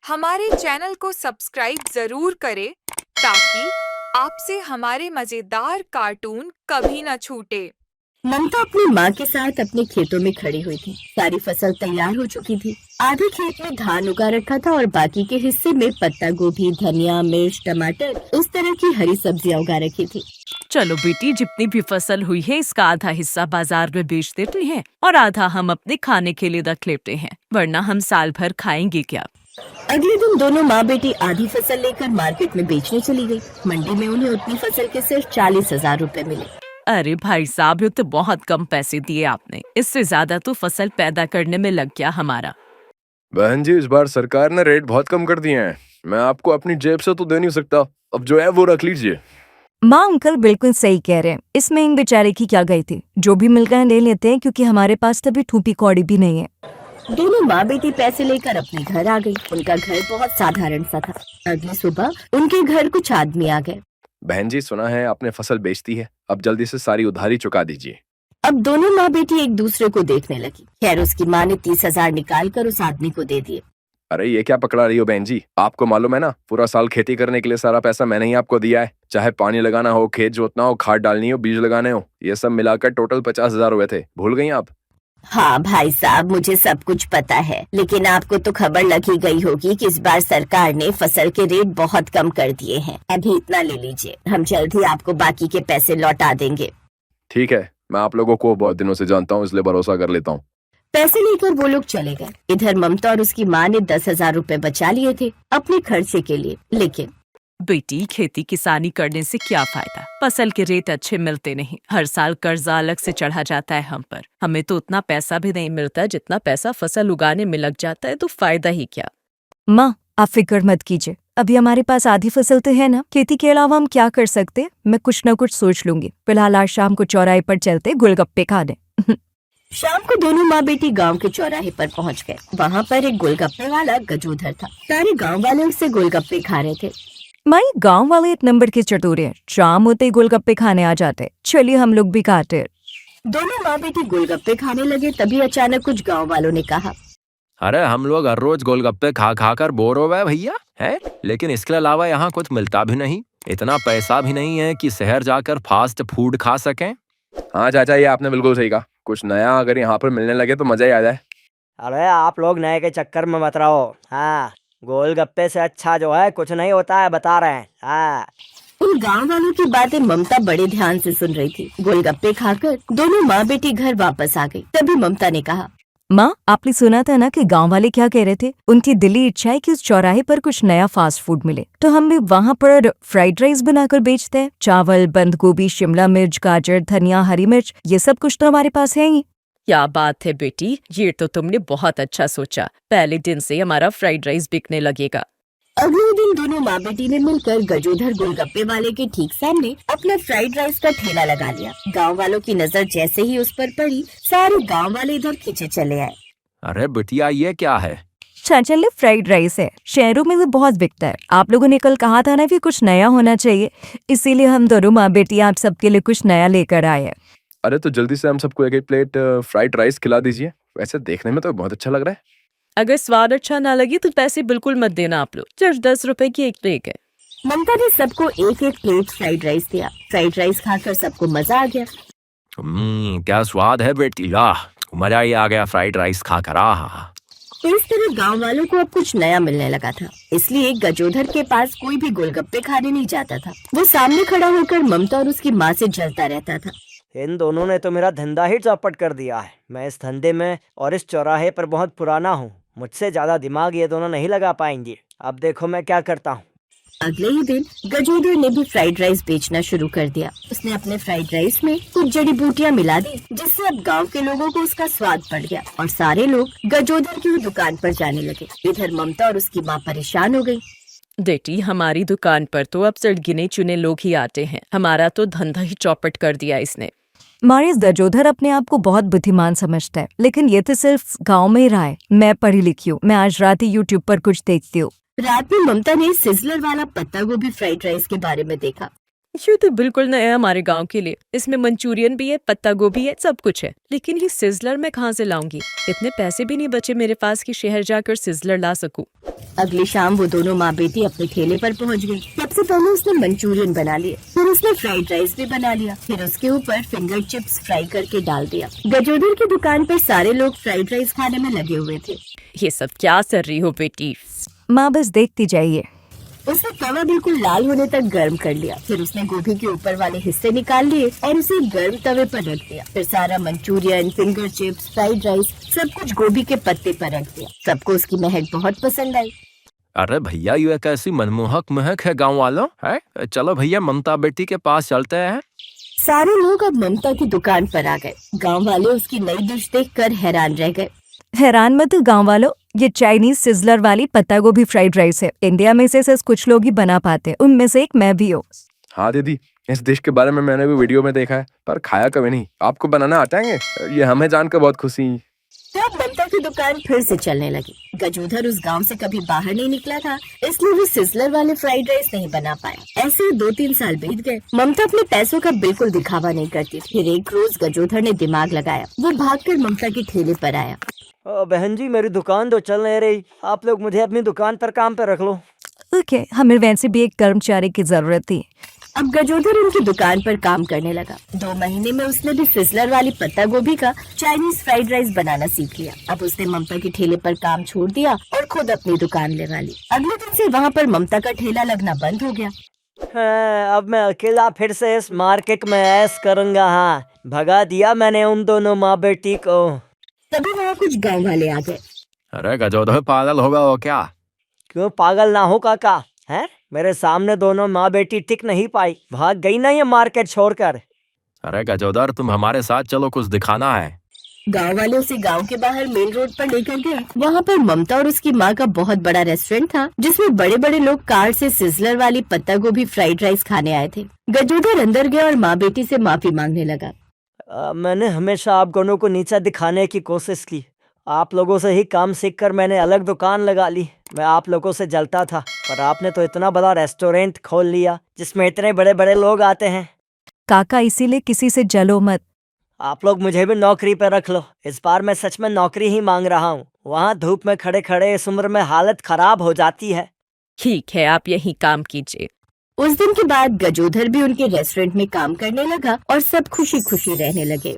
हमारे चैनल को सब्सक्राइब जरूर करें ताकि आपसे हमारे मजेदार कार्टून कभी न छूटे। ममता अपनी माँ के साथ अपने खेतों में खड़ी हुई थी। सारी फसल तैयार हो चुकी थी। आधे खेत में धान उगा रखा था और बाकी के हिस्से में पत्ता गोभी, धनिया, मिर्च, टमाटर, इस तरह की हरी सब्जियां उगा रखी थी। चलो बेटी, जितनी भी फसल हुई है इसका आधा हिस्सा बाजार में बेच देते हैं और आधा हम अपने खाने के लिए रख लेते हैं, वरना हम साल भर खाएंगे क्या। अगले दिन दोनों माँ बेटी आधी फसल लेकर मार्केट में बेचने चली गयी। मंडी में उन्हें उतनी फसल के सिर्फ 40,000 रुपए मिले। अरे भाई साहब, ये तो बहुत कम पैसे दिए आपने। इससे ज्यादा तो फसल पैदा करने में लग गया हमारा। बहन जी, इस बार सरकार ने रेट बहुत कम कर दिए हैं। मैं आपको अपनी जेब से तो दे नहीं सकता, अब जो है वो रख लीजिए। माँ अंकल बिल्कुल सही कह रहे हैं। इसमें इन बेचारे की क्या गई थी, जो भी मिल गए ले लेते हैं, क्योंकि हमारे पास तभी ठूपी कौड़ी भी नहीं है। दोनों माँ बेटी पैसे लेकर अपने घर आ गई। उनका घर बहुत साधारण सा था। अगली सुबह उनके घर कुछ आदमी आ गए। बहन जी, सुना है आपने फसल बेचती है, अब जल्दी से सारी उधारी चुका दीजिए। अब दोनों माँ बेटी एक दूसरे को देखने लगी। खैर, उसकी माँ ने 30,000 निकाल कर उस आदमी को दे दिए। अरे ये क्या पकड़ा रही हो बहन जी? आपको मालूम है ना, पूरा साल खेती करने के लिए सारा पैसा मैंने ही आपको दिया है। चाहे पानी लगाना हो, खेत जोतना हो, खाद डालनी हो, बीज लगाने हो, ये सब मिलाकर टोटल 50,000 हुए थे। भूल गई आप? हाँ भाई साहब, मुझे सब कुछ पता है, लेकिन आपको तो खबर लगी गई होगी कि इस बार सरकार ने फसल के रेट बहुत कम कर दिए हैं। अभी इतना ले लीजिए, हम जल्द ही आपको बाकी के पैसे लौटा देंगे। ठीक है, मैं आप लोगों को बहुत दिनों से जानता हूँ, इसलिए भरोसा कर लेता हूँ। पैसे लेकर वो लोग चले गए। इधर ममता और उसकी माँ ने 10,000 रुपए बचा लिए थे अपने खर्चे के लिए। लेकिन बेटी, खेती किसानी करने से क्या फायदा? फसल के रेट अच्छे मिलते नहीं, हर साल कर्जा अलग से चढ़ा जाता है हम पर। हमें तो उतना पैसा भी नहीं मिलता जितना पैसा फसल उगाने में लग जाता है, तो फायदा ही क्या। माँ आप फिक्र मत कीजिए, अभी हमारे पास आधी फसल तो है ना। खेती के अलावा हम क्या कर सकते, मैं कुछ न कुछ सोच लूंगी। फिलहाल आज शाम को चौराहे पर चलते गोलगप्पे खाने। शाम को दोनों माँ बेटी गांव के चौराहे पर पहुंच गए। वहाँ पर एक गोलगप्पे वाला गजोधर था। सारे गांव वाले उससे गोलगप्पे खा रहे थे। माई, गांव वाले एक नंबर के चटोरे हैं, शाम होते ही गोलगप्पे खाने आ जाते। चलिए हम लोग भी खाते हैं। दोनों माँ बेटी गोलगप्पे खाने लगे, तभी अचानक कुछ गांव वालों ने कहा, अरे हम लोग हर रोज गोलगप्पे खा खा कर बोर हो गए भैया, है? लेकिन इसके अलावा यहाँ कुछ मिलता भी नहीं। इतना पैसा भी नहीं है कि शहर जाकर फास्ट फूड खा सकें। हाँ चाचा, ये आपने बिल्कुल सही कहा। कुछ नया अगर यहाँ पर मिलने लगे तो मजा ही आ जाए। अरे आप लोग नए के चक्कर में मत रहो। हाँ, गोलगप्पे से अच्छा जो है कुछ नहीं होता है, बता रहे हैं। हाँ। उन गांव वालों की बातें ममता बड़े ध्यान से सुन रही थी। गोलगप्पे खाकर दोनों माँ बेटी घर वापस आ गई। तभी ममता ने कहा, माँ आपने सुना था ना कि गांव वाले क्या कह रहे थे? उनकी दिली इच्छा है कि उस चौराहे पर कुछ नया फास्ट फूड मिले, तो हम भी वहाँ पर फ्राइड राइस बनाकर बेचते हैं। चावल, बंद गोभी, शिमला मिर्च, गाजर, धनिया, हरी मिर्च, ये सब कुछ तो हमारे पास है ही। क्या बात है बेटी, ये तो तुमने बहुत अच्छा सोचा। पहले दिन से हमारा फ्राइड राइस बिकने लगेगा। अगले दिन दोनों माँ बेटी ने मिलकर गजोधर गोलगप्पे वाले के ठीक सामने अपना फ्राइड राइस का ठेला लगा लिया। गांव वालों की नजर जैसे ही उस पर पड़ी, सारे गांव वाले इधर खींचे चले आए। अरे बिटिया, ये क्या है? चाचा, फ्राइड राइस है, शहरों में भी बहुत बिकता है। आप लोगों ने कल कहा था ना कि कुछ नया होना चाहिए, इसीलिए हम दोनों माँ बेटी आप सबके लिए कुछ नया लेकर आए हैं। अरे तो जल्दी से हम सबको एक प्लेट फ्राइड राइस खिला दीजिए। वैसे देखने में तो बहुत अच्छा लग रहा है। अगर स्वाद अच्छा ना लगे तो पैसे बिल्कुल मत देना आप लोग, सिर्फ 10 रुपए की एक प्लेट है। ममता ने सबको एक एक प्लेट फ्राइड राइस दिया। फ्राइड राइस खाकर सबको मजा आ गया। क्या स्वाद है बेटी, मजा ही आ गया फ्राइड राइस खाकर। तो इस तरह गांव वालों को अब कुछ नया मिलने लगा था। इसलिए गजोधर के पास कोई भी गोलगप्पे खाने नहीं जाता था। वो सामने खड़ा होकर ममता और उसकी माँ से जलता रहता था। इन दोनों ने तो मेरा धंधा ही चौपट कर दिया है। मैं इस धंधे में और इस चौराहे पर बहुत पुराना हूँ। मुझसे ज्यादा दिमाग ये दोनों नहीं लगा पाएंगे। अब देखो मैं क्या करता हूँ। अगले ही दिन गजोधर ने भी फ्राइड राइस बेचना शुरू कर दिया। उसने अपने फ्राइड राइस में कुछ जड़ी बूटियाँ मिला दी, जिससे अब गांव के लोगों को उसका स्वाद पड़ गया और सारे लोग गजोधर की दुकान पर जाने लगे। इधर ममता और उसकी माँ परेशान हो गई। बेटी, हमारी दुकान पर तो अब सिर्फ गिने चुने लोग ही आते हैं। हमारा तो धंधा ही चौपट कर दिया इसने। मारिस गजोधर अपने आप को बहुत बुद्धिमान समझता है, लेकिन ये तो सिर्फ गांव में ही रहा है। मैं पढ़ी लिखी हूँ, मैं आज रात ही यूट्यूब पर कुछ देखती हूँ। रात में ममता ने सिजलर वाला पत्ता गोभी फ्राइड राइस के बारे में देखा। ये तो बिल्कुल नया है हमारे गांव के लिए। इसमें मंचूरियन भी है, पत्ता गोभी है, सब कुछ है। लेकिन ये सिजलर मैं कहाँ से लाऊंगी? इतने पैसे भी नहीं बचे मेरे पास कि शहर जाकर सिजलर ला सकूं। अगली शाम वो दोनों माँ बेटी अपने ठेले पर पहुँच गई। सबसे पहले उसने मंचूरियन बना लिए, फिर उसने फ्राइड राइस भी बना लिया, फिर उसके ऊपर फिंगर चिप्स फ्राई करके डाल दिया। गजोदर की दुकान पर सारे लोग फ्राइड राइस खाने में लगे हुए थे। ये सब क्या कर रही हो बेटी? माँ बस देखती जाइए। उसने तवा बिल्कुल लाल होने तक गर्म कर लिया, फिर उसने गोभी के ऊपर वाले हिस्से निकाल लिए और उसे गर्म तवे पर रख दिया। फिर सारा Manchurian, finger chips, fried rice सब कुछ गोभी के पत्ते पर रख दिया। सबको उसकी महक बहुत पसंद आई। अरे भैया, ये कैसी मनमोहक महक है गांव वालों, है? चलो भैया, ममता बेटी के पास चलते हैं। सारे लोग अब ममता की दुकान पर आ गए। गांव वाले उसकी नई डिश देखकर हैरान रह गए। हैरान मत हो गाँव वालों, ये चाइनीज सिजलर वाली पत्ता गोभी फ्राइड राइस है। इंडिया में से सिर्फ कुछ लोग ही बना पाते हैं, उनमें से एक मैं भी हूँ। हाँ दीदी, इस डिश के बारे में मैंने भी वीडियो में देखा है, पर खाया कभी नहीं। आपको बनाना आता है? ये हमें जानकर बहुत खुशी। तब ममता की दुकान फिर से चलने लगी। गजोधर उस गांव से कभी बाहर नहीं निकला था, इसलिए वो सिजलर वाले फ्राइड राइस नहीं बना पाया। ऐसे 2-3 साल बीत गए। ममता अपने पैसों का बिल्कुल दिखावा नहीं करती। फिर एक रोज गजोधर ने दिमाग लगाया। वो भागकर ममता के ठेले पर आया। बहन जी, मेरी दुकान तो चल नहीं रही, आप लोग मुझे अपनी दुकान पर काम पे रख लो। ओके, हमें वैसे भी एक कर्मचारी की जरूरत थी। अब गजोधर उनकी दुकान पर काम करने लगा। 2 महीने में उसने भी सिजलर वाली पत्ता गोभी का चाइनीज फ्राइड राइस बनाना सीख लिया। अब उसने ममता के ठेले पर काम छोड़ दिया और खुद अपनी दुकान लगा ली। अगले दिन से वहाँ पर ममता का ठेला लगना बंद हो गया। हाँ, अब मैं अकेला फिर से इस मार्केट में ऐश करूंगा। हाँ, भगा दिया मैंने उन दोनों माँ बेटी को। तभी वहाँ कुछ गाँव वाले आ गए। अरे गजोदर, पागल होगा वो क्या? क्यों पागल ना हो काका? है, मेरे सामने दोनों माँ बेटी टिक नहीं पाई, भाग गई ना ये मार्केट छोड़कर। अरे गजोदर, तुम हमारे साथ चलो, कुछ दिखाना है। गांव वाले उसे गांव के बाहर मेन रोड पर लेकर गए। वहाँ पर ममता और उसकी माँ का बहुत बड़ा रेस्टोरेंट था, जिसमें बड़े बड़े लोग कार से सिजलर वाली पत्ता गोभी फ्राइड राइस खाने आए थे। गजोधर अंदर गया और माँ बेटी से माफी मांगने लगा। मैंने हमेशा आप दोनों को नीचा दिखाने की कोशिश की। आप लोगों से ही काम सीखकर मैंने अलग दुकान लगा ली। मैं आप लोगों से जलता था, पर आपने तो इतना बड़ा रेस्टोरेंट खोल लिया जिसमें इतने बड़े बड़े लोग आते हैं। काका, इसीलिए किसी से जलो मत। आप लोग मुझे भी नौकरी पर रख लो। इस बार मैं सच में नौकरी ही मांग रहा हूँ। वहाँ धूप में खड़े खड़े इस उम्र में हालत खराब हो जाती है। ठीक है, आप यही काम कीजिए। उस दिन के बाद गजोधर भी उनके रेस्टोरेंट में काम करने लगा और सब खुशी खुशी रहने लगे।